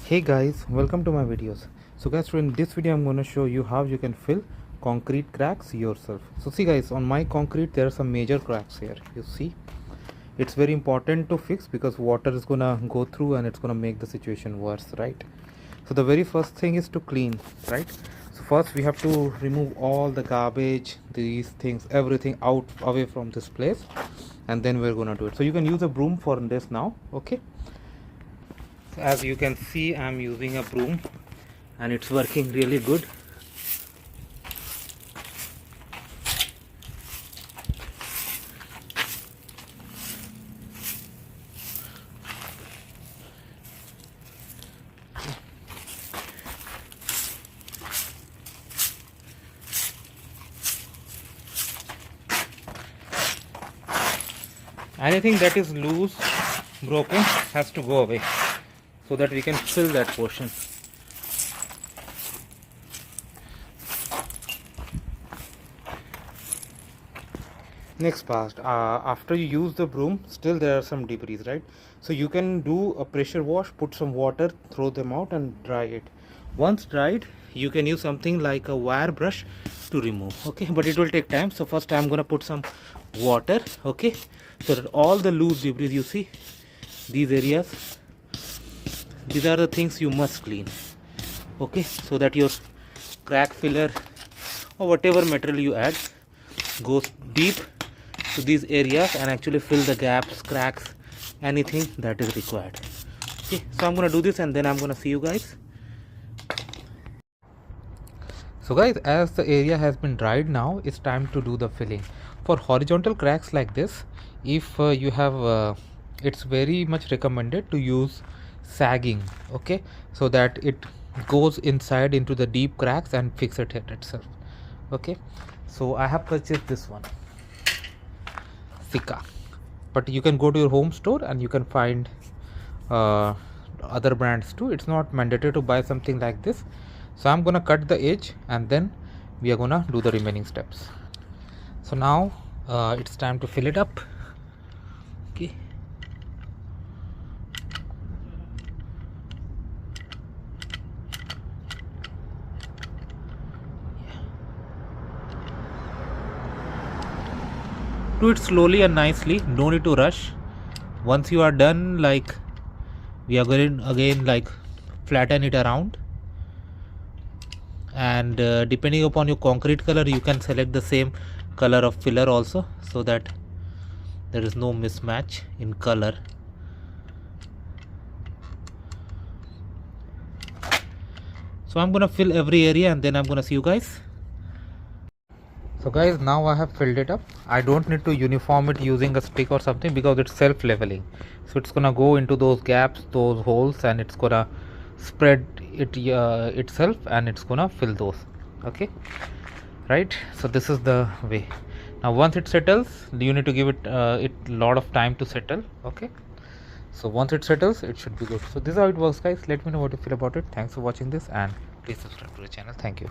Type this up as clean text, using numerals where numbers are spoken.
Hey guys, welcome to my videos. So guys, in this video I'm going to show you how you can fill concrete cracks yourself. So see guys, on my concrete there are some major cracks here. You see, it's very important to fix because water is going to go through and it's going to make the situation worse, right? So the very first thing is to clean, right? So first we have to remove all the garbage, these things, everything out away from this place, and then we're going to do it. So you can use a broom for this now, okay? As you can see, I'm using a broom and it's working really good. Anything that is loose, broken, has to go away so that we can fill that portion. Next part, after you use the broom, still there are some debris, right? So you can do a pressure wash, put some water, throw them out and dry it. Once dried, you can use something like a wire brush to remove, okay? But it will take time. So first I'm gonna put some water, okay? So that all the loose debris you see, these areas, these are the things you must clean, okay? So that your crack filler or whatever material you add goes deep to these areas and actually fill the gaps, cracks, anything that is required. Okay, so I'm gonna do this and then I'm gonna see you guys. So guys, as the area has been dried now, it's time to do the filling. For horizontal cracks like this, if you have it's very much recommended to use sagging, okay, so that it goes inside into the deep cracks and fix it itself, okay. So I have purchased this one, Sika, but you can go to your home store and you can find other brands too. It's not mandatory to buy something like this. So I'm gonna cut the edge and then we are gonna do the remaining steps. So now it's time to fill it up, okay. Do it slowly and nicely, no need to rush. Once you are done, like, we are going again, like, flatten it around, and depending upon your concrete color you can select the same color of filler also, so that there is no mismatch in color. So I'm gonna fill every area and then I'm gonna see you guys. So guys, now I have filled it up. I don't need to uniform it using a stick or something because it's self-leveling. So it's gonna go into those gaps, those holes, and it's gonna spread it itself and it's gonna fill those, okay, right? So this is the way. Now once it settles, you need to give it a lot of time to settle, okay. So once it settles, it should be good. So this is how it works guys. Let me know what you feel about it. Thanks for watching this and please subscribe to the channel. Thank you.